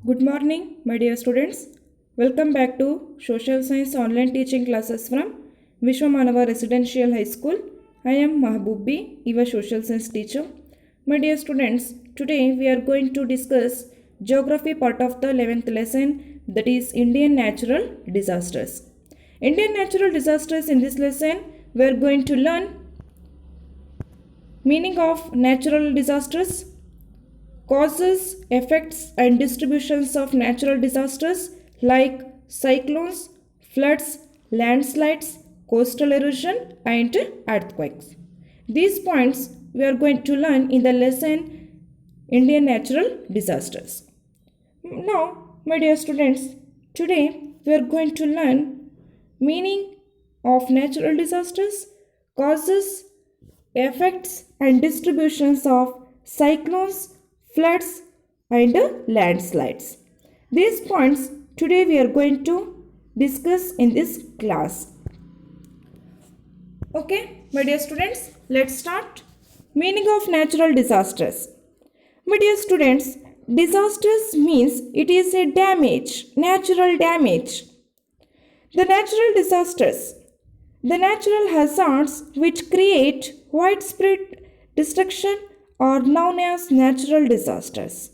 Good morning, my dear students. Welcome back to Social Science online teaching classes from Vishwamanava Residential High School. I am Mahboobi, your social science teacher. My dear students, today we are going to discuss geography part of the 11th lesson, that is Indian natural disasters. Indian natural disasters. In this lesson, we are going to learn meaning of natural disasters, causes, effects, and distributions of natural disasters like cyclones, floods, landslides, coastal erosion, and earthquakes. These points we are going to learn in the lesson Indian natural disasters. Now, my dear students, today we are going to learn meaning of natural disasters, causes, effects, and distributions of cyclones, floods, and landslides. These points today we are going to discuss in this class. Okay, my dear students, let's start. Meaning of natural disasters. My dear students, disasters means it is a damage, natural damage. The natural disasters, the natural hazards which create widespread destruction are known as natural disasters.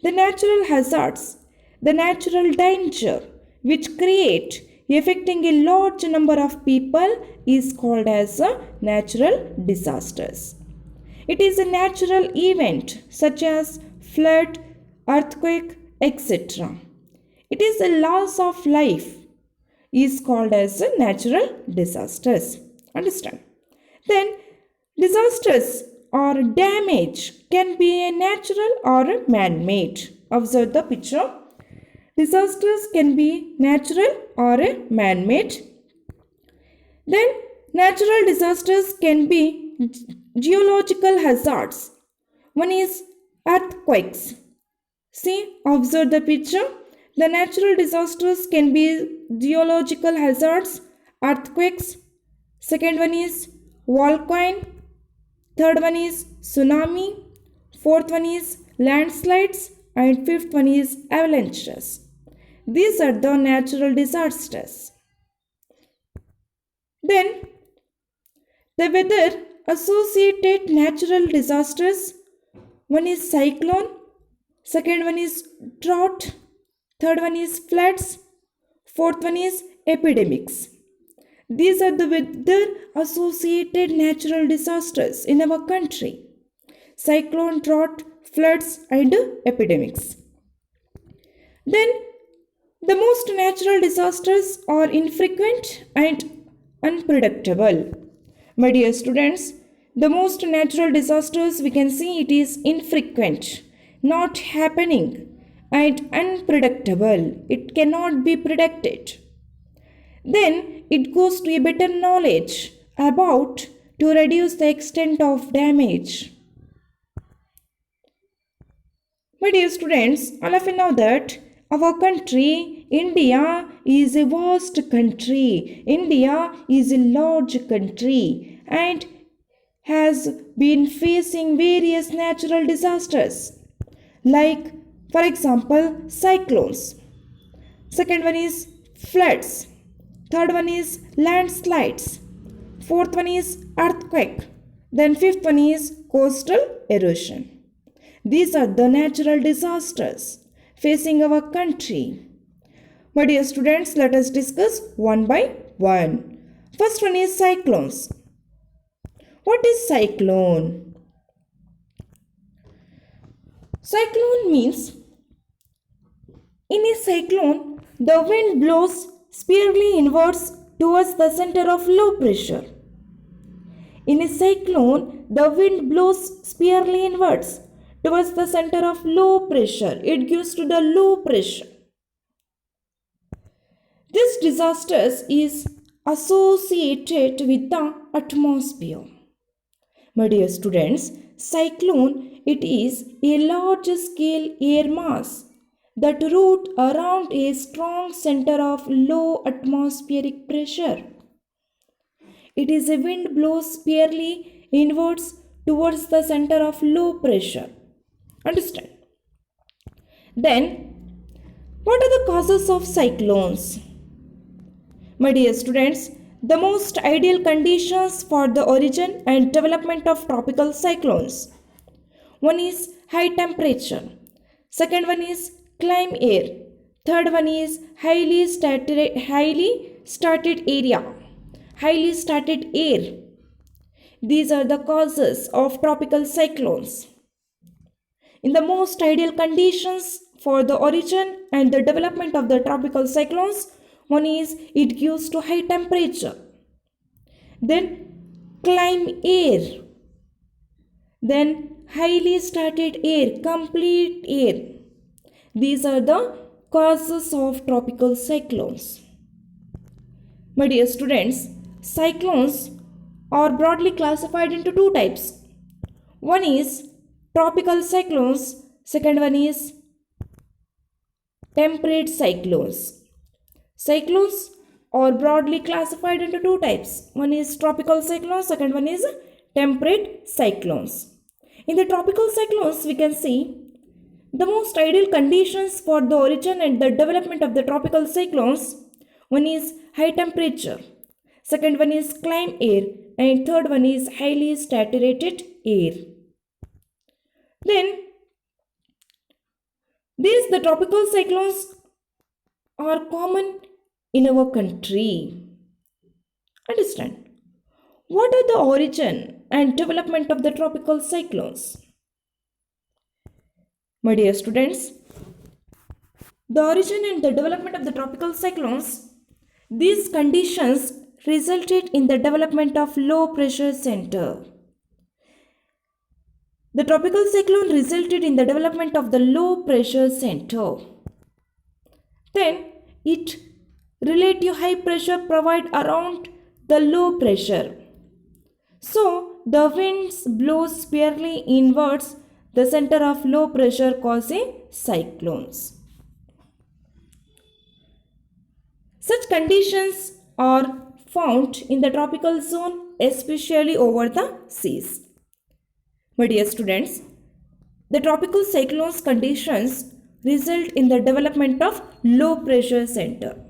The natural hazards, the natural danger which create affecting a large number of people is called as natural disasters. It is a natural event such as flood, earthquake, etc. It is a loss of life is called as natural disasters. Understand? Then disasters or damage can be a natural or a man-made. Observe the picture. Disasters can be natural or a man-made. Then natural disasters can be geological hazards. One is earthquakes. See, observe the picture. The natural disasters can be geological hazards, earthquakes. Second one is volcano. Third one is tsunami. Fourth one is landslides. And fifth one is avalanches. These are the natural disasters. Then the weather associated natural disasters. One is cyclone. Second one is drought. Third one is floods. Fourth one is epidemics. These are the weather associated natural disasters in our country. Cyclone, drought, floods, and epidemics. Then the most natural disasters are infrequent and unpredictable. My dear students, the most natural disasters we can see it is infrequent, not happening, and unpredictable. It cannot be predicted. Then it goes to a better knowledge about to reduce the extent of damage. My dear students, all of you know that our country, India, is a vast country. India is a large country and has been facing various natural disasters like, for example, cyclones. Second one is floods. Third one is landslides. Fourth one is earthquake. Then fifth one is coastal erosion. These are the natural disasters facing our country. My dear students, let us discuss one by one. First one is cyclones. What is cyclone? Cyclone means in a cyclone, the wind blows spirally inwards towards the center of low pressure. In a cyclone, the wind blows spirally inwards towards the center of low pressure. It gives to the low pressure. This disaster is associated with the atmosphere. My dear students, cyclone it is a large scale air mass that root around a strong center of low atmospheric pressure. It is a wind blows spirally inwards towards the center of low pressure. Understand? Then What are the causes of cyclones? My dear students, the most ideal conditions for the origin and development of tropical cyclones. One is high temperature. Second one is climb air. Third one is highly started area. Highly started air. These are the causes of tropical cyclones. In the most ideal conditions for the origin and the development of the tropical cyclones, one is it gives to high temperature. Then climb air. Then highly started air, complete air. These are the causes of tropical cyclones. My dear students, cyclones are broadly classified into two types. One is tropical cyclones, second one is temperate cyclones. Cyclones are broadly classified into two types. One is tropical cyclones, second one is temperate cyclones. In the tropical cyclones, we can see the most ideal conditions for the origin and the development of the tropical cyclones. One is high temperature, second one is climb air, and third one is highly saturated air. Then the tropical cyclones are common in our country. Understand? What are the origin and development of the tropical cyclones? My dear students, the origin and the development of the tropical cyclones, these conditions resulted in the development of low pressure center. The tropical cyclone resulted in the development of the low pressure center. Then it relative high pressure provide around the low pressure. So the winds blow squarely inwards the center of low pressure causing cyclones. Such conditions are found in the tropical zone, especially over the seas. My dear students, the tropical cyclones conditions result in the development of low pressure center.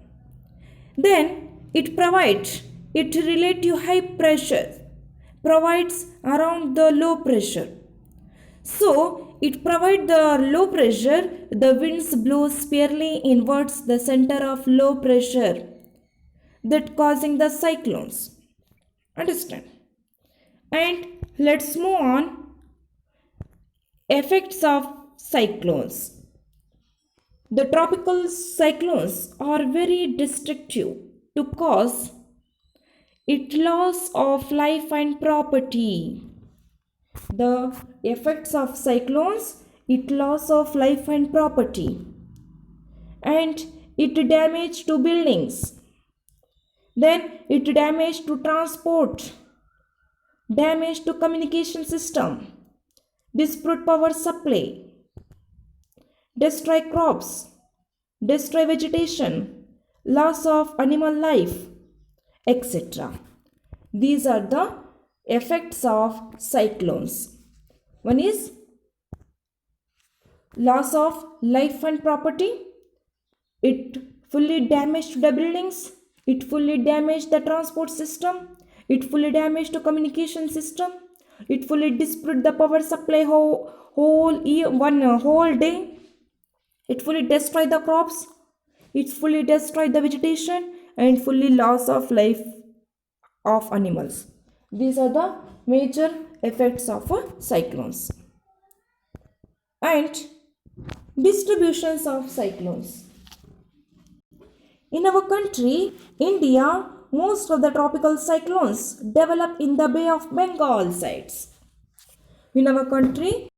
Then it provides relative high pressure provides around the low pressure. So it provides the low pressure, the winds blow squarely inwards the center of low pressure, that causing the cyclones. Understand? And let's move on. Effects of cyclones. The tropical cyclones are very destructive to cause it loss of life and property. The effects of cyclones, it loss of life and property, and it damage to buildings, then it damage to transport, damage to communication system, disrupt power supply, destroy crops, destroy vegetation, loss of animal life, etc. These are the effects of cyclones. One is loss of life and property. It fully damaged the buildings. It fully damaged the transport system. It fully damaged the communication system. It fully disrupted the power supply whole day. It fully destroyed the crops. It fully destroyed the vegetation and fully loss of life of animals. These are the major effects of cyclones. And distributions of cyclones. In our country, India, most of the tropical cyclones develop in the Bay of Bengal sides. In our country,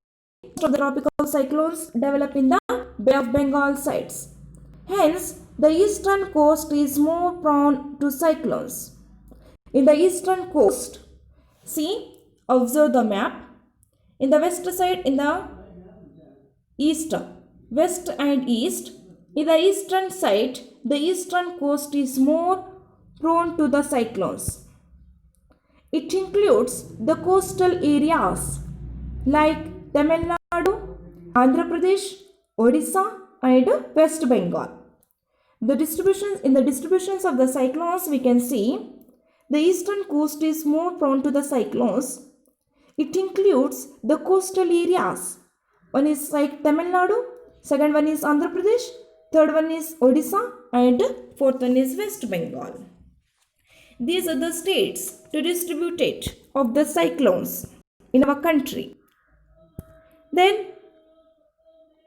most of the tropical cyclones develop in the Bay of Bengal sides. Hence, the eastern coast is more prone to cyclones. In the eastern coast, see, observe the map. In the west side, in the east, west and east, in the eastern side, the eastern coast is more prone to the cyclones. It includes the coastal areas like Tamil Nadu, Andhra Pradesh, Odisha and West Bengal. The distributions of the cyclones, we can see the eastern coast is more prone to the cyclones. It includes the coastal areas. One is like Tamil Nadu, second one is Andhra Pradesh, third one is Odisha, and fourth one is West Bengal. These are the states to distribute it of the cyclones in our country. Then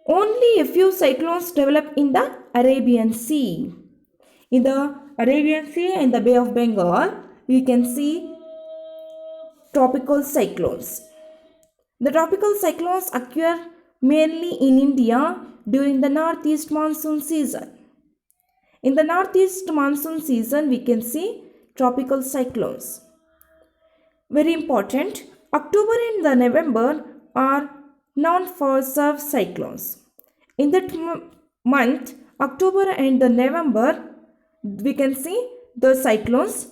only a few cyclones develop in the Arabian Sea. In the Arabian Sea and the Bay of Bengal, we can see tropical cyclones. The tropical cyclones occur mainly in India during the northeast monsoon season. In the northeast monsoon season, we can see tropical cyclones. Very important, October and the November are known for surf cyclones. In that month, October and the November, we can see the cyclones,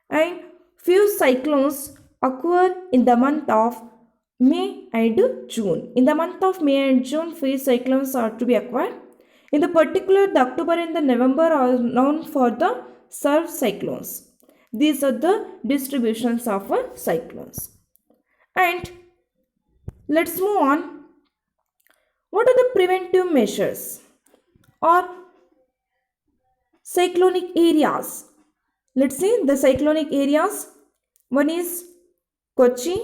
and few cyclones occur in the month of May and June. In the month of May and June, few cyclones are to be occurred. In the particular, the October and the November are known for the surf cyclones. These are the distributions of cyclones. And let's move on. What are the preventive measures or cyclonic areas? Let's see the cyclonic areas. One is Kochi.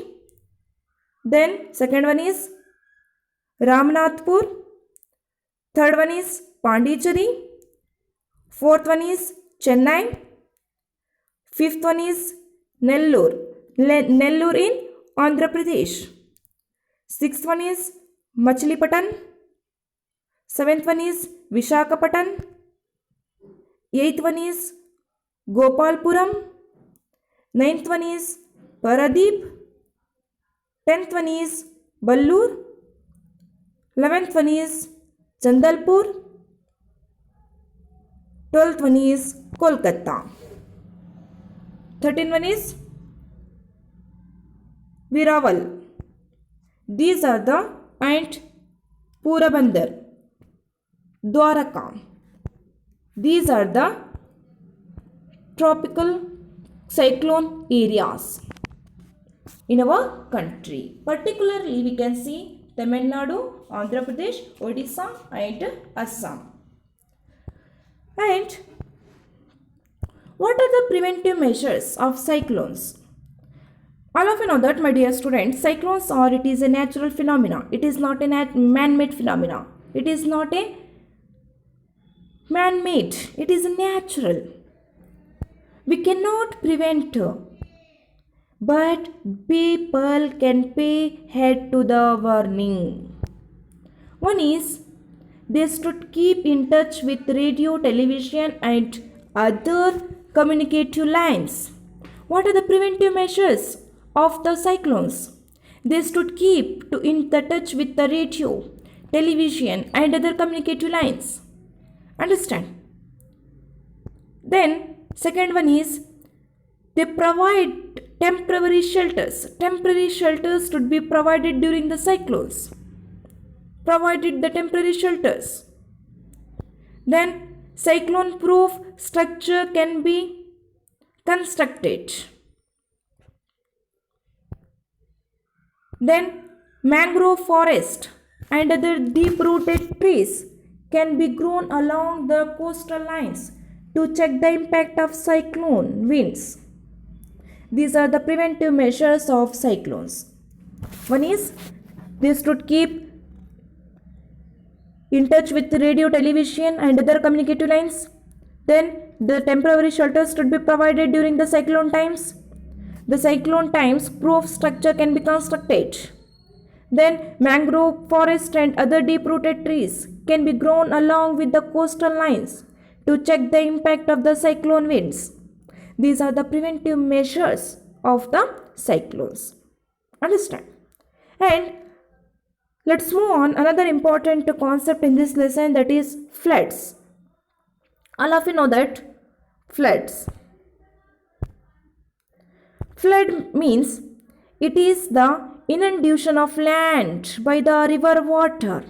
Then second one is Ramnathpur. Third one is Pondicherry. Fourth one is Chennai. Fifth one is Nellore in Andhra Pradesh. Sixth one is Machilipatan. Seventh one is Vishakhapatnam. Eighth one is Gopalpuram. Ninth one is Paradeep. 10th one is Ballur. 11th one is Chandalpur. 12th one is Kolkata. 13th one is Viraval. These are the and Purabandar, Dwaraka. These are the tropical cyclone areas in our country. Particularly, we can see Tamil Nadu, Andhra Pradesh, Odisha, and Assam. And what are the preventive measures of cyclones? All of you know that, my dear students, cyclones are, it is a natural phenomena. It is not a man-made phenomena. It is not a man-made. It is natural. We cannot prevent, but people can pay heed to the warning. One is, they should keep in touch with radio, television, and other communicative lines. What are the preventive measures of the cyclones? They should keep in the touch with the radio, television, and other communicative lines. Understand? Then, second one is, they provide temporary shelters. Temporary shelters should be provided during the cyclones. Provided the temporary shelters. Then, cyclone-proof structure can be constructed. Then, mangrove forest and other deep-rooted trees can be grown along the coastal lines to check the impact of cyclone winds. These are the preventive measures of cyclones. One is, they should keep in touch with radio, television, and other communicative lines. Then the temporary shelters should be provided during the cyclone times. The cyclone times proof structure can be constructed. Then mangrove forest and other deep-rooted trees can be grown along with the coastal lines to check the impact of the cyclone winds. These are the preventive measures of the cyclones. Understand? And let's move on. Another important concept in this lesson, that is floods. All of you know that floods. Flood means it is the inundation of land by the river water.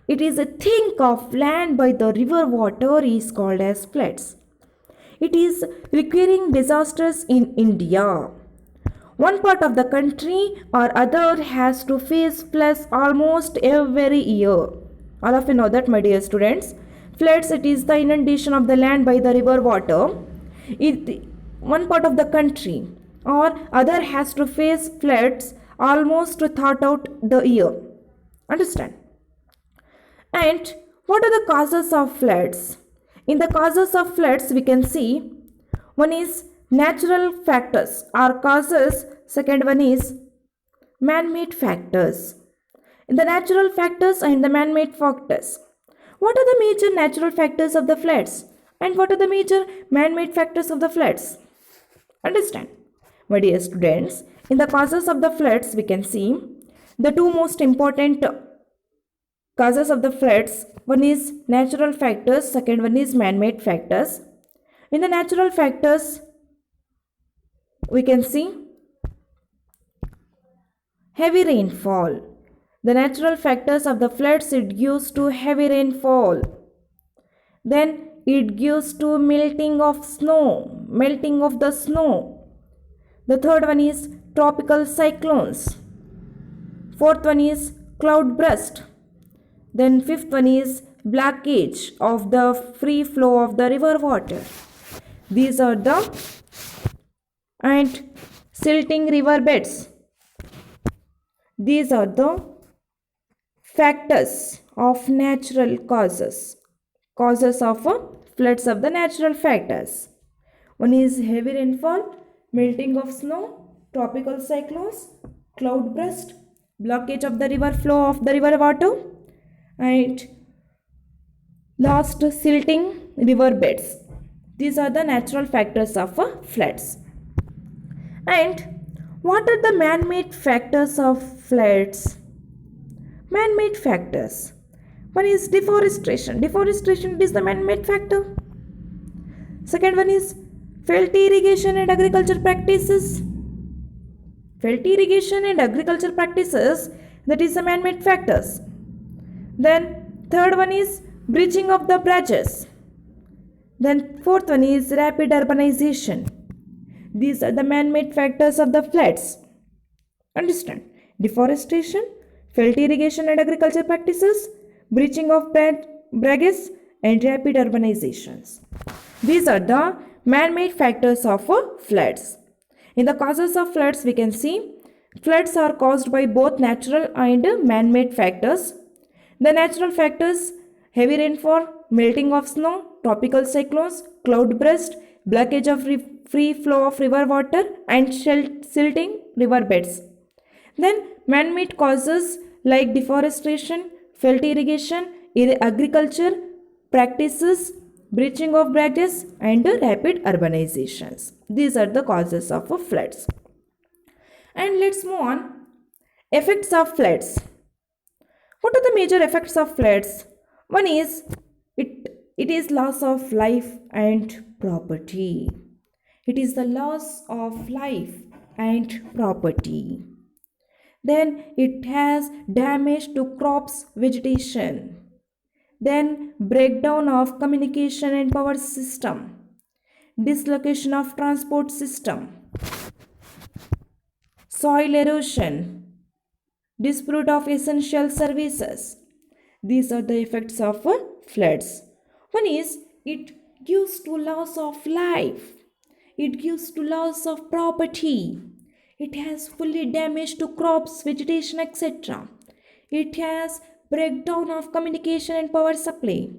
it is a thing of land by the river water is called as floods. It is recurring disasters in India. One part of the country or other has to face floods almost every year. All of you know that, my dear students. Floods, it is the inundation of the land by the river water. One part of the country or other has to face floods almost throughout the year. Understand? And what are the causes of floods? In the causes of floods, we can see one is natural factors or causes, second one is man-made factors. In the natural factors and the man-made factors, what are the major natural factors of the floods and what are the major man-made factors of the floods? Understand? My dear students, in the causes of the floods, we can see the two most important causes of the floods. One is natural factors, second one is man-made factors. In the natural factors, we can see heavy rainfall. The natural factors of the floods, it gives to heavy rainfall. Then it gives to melting of the snow. The third one is tropical cyclones. Fourth one is cloud burst. Then fifth one is blockage of the free flow of the river water. These are the and silting river beds. These are the factors of natural causes of floods of the natural factors. One is heavy rainfall, melting of snow, tropical cyclones, cloud burst, blockage of the river flow of the river water, and last silting river beds. These are the natural factors of floods. And what are the man-made factors of floods? Man-made factors. One is deforestation. Deforestation is the man-made factor. Second one is faulty irrigation and agriculture practices. Faulty irrigation and agriculture practices, that is the man-made factors. Then third one is breaching of the bridges. Then fourth one is rapid urbanization. These are the man-made factors of the floods. Understand? Deforestation, faulty irrigation and agriculture practices, breaching of bridges, and rapid urbanizations. These are the man-made factors of floods. In the causes of floods, we can see floods are caused by both natural and man-made factors. The natural factors: heavy rainfall, melting of snow, tropical cyclones, cloud burst, blockage of free flow of river water, and silting river beds. Then man-made causes like deforestation, faulty irrigation, agriculture practices, breaching of bridges, and rapid urbanizations. These are the causes of floods. And let's move on. Effects of floods. What are the major effects of floods? One is it is loss of life and property. It is the loss of life and property. Then it has damage to crops, vegetation. Then breakdown of communication and power system. Dislocation of transport system. Soil erosion. Dispute of essential services. These are the effects of floods. One is it gives to loss of life. It gives to loss of property. It has fully damage to crops, vegetation, etc. It has breakdown of communication and power supply.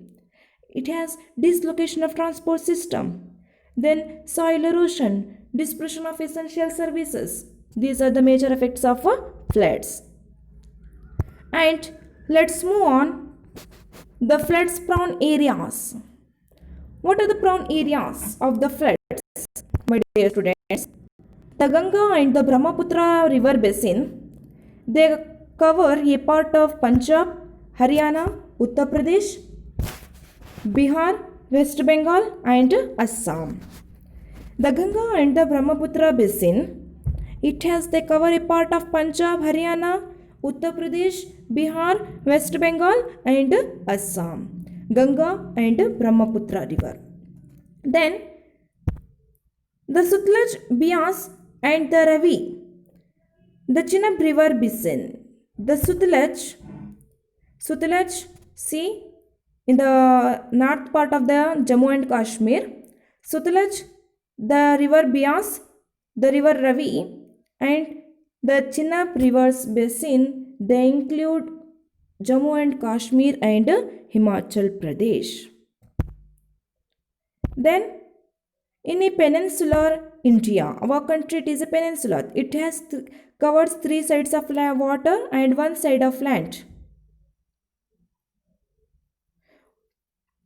It has dislocation of transport system. Then soil erosion, dispersion of essential services. These are the major effects of floods. And let's move on. The floods prone areas. What are the prone areas of the floods, my dear students? The Ganga and the Brahmaputra river basin, they cover a part of Punjab, Haryana, Uttar Pradesh, Bihar, West Bengal, and Assam. The Ganga and the Brahmaputra basin, they cover a part of Punjab, Haryana, Uttar Pradesh, Bihar, West Bengal and Assam. Ganga and Brahmaputra river. Then the Sutlej, Bias and the Ravi, the Chenab river basin. The Sutlej, see in the north part of the Jammu and Kashmir. Sutlej, the river Bias, the river Ravi and the Chenab rivers basin, they include Jammu and Kashmir and Himachal Pradesh. Then in a peninsular India, our country, it is a peninsula. It has covers 3 sides of water and 1 side of land.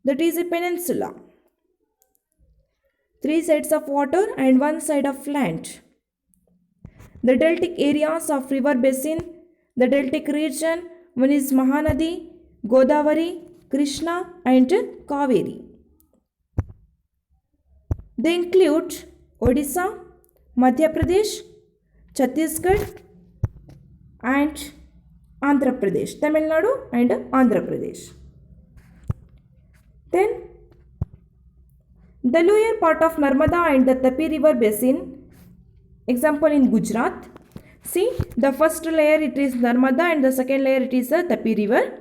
That is a peninsula. 3 sides of water and 1 side of land. The deltic areas of river basin, the deltic region, one is Mahanadi, Godavari, Krishna and Kaveri. They include Odisha, Madhya Pradesh, Chhattisgarh and Andhra Pradesh, Tamil Nadu and Andhra Pradesh. Then the lower part of Narmada and the Tapi river basin, example in Gujarat. See, the first layer it is Narmada and the second layer it is the Tapi river.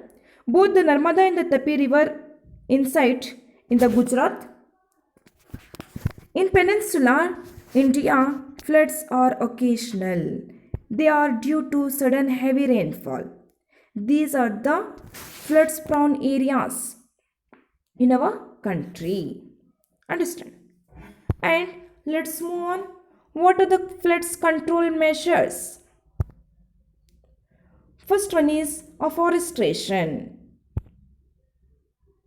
Both the Narmada and the Tapi river inside in the Gujarat. In peninsular India, floods are occasional. They are due to sudden heavy rainfall. These are the floods prone areas in our country. Understand? And let's move on. What are the floods control measures? First one is afforestation.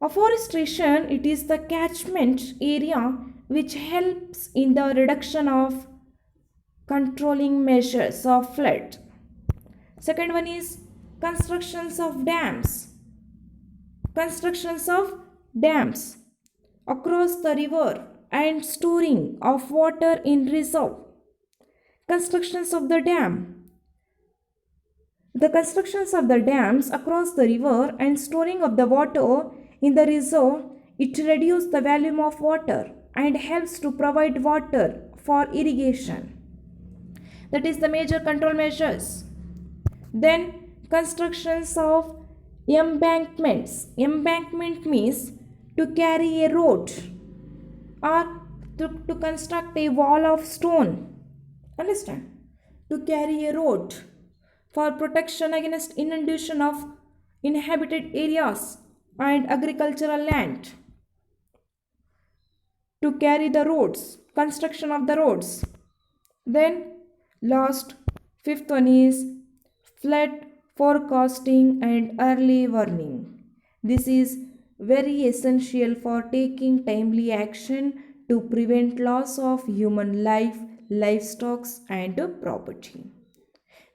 Afforestation, it is the catchment area which helps in the reduction of controlling measures of flood. Second one is constructions of dams. Constructions of dams across the river and storing of water in reserve. Constructions of the dam. The constructions of the dams across the river and storing of the water in the reserve, it reduces the volume of water and helps to provide water for irrigation. That is the major control measures. Then constructions of embankments. Embankment means to carry a road or to construct a wall of stone. Understand? To carry a road for protection against inundation of inhabited areas and agricultural land. To carry the roads, construction of the roads. Then last, fifth one is flood forecasting and early warning. This is very essential for taking timely action to prevent loss of human life, livestock and property.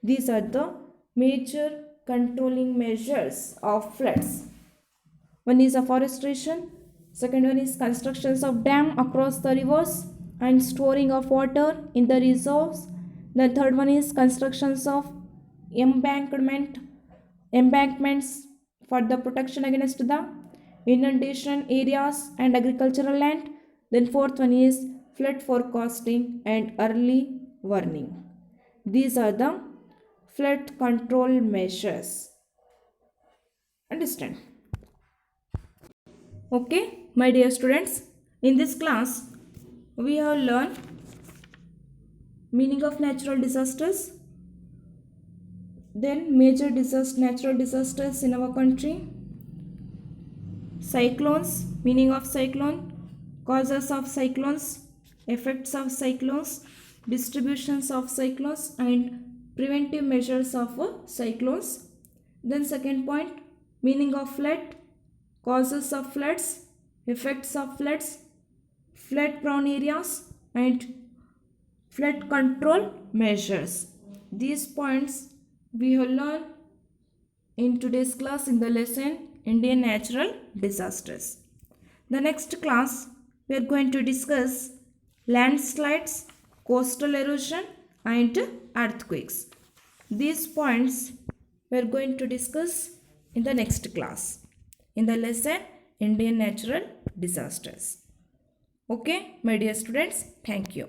These are the major controlling measures of floods. One is afforestation. Second one is constructions of dam across the rivers and storing of water in the reserves. The third one is constructions of embankments for the protection against the inundation areas and agricultural land. Then fourth one is flood forecasting and early warning. These are the flood control measures. Understand? Okay, my dear students, in this class we have learned meaning of natural disasters, then major natural disasters in our country, cyclones, meaning of cyclone, causes of cyclones, effects of cyclones, distributions of cyclones and preventive measures of cyclones. Then second point, meaning of flood, causes of floods, effects of floods, flood prone areas and flood control measures. These points we will learn in today's class in the lesson Indian natural disasters. The next class we are going to discuss landslides, coastal erosion and earthquakes. These points we are going to discuss in the next class in the lesson Indian natural disasters. Okay, my dear students, thank you.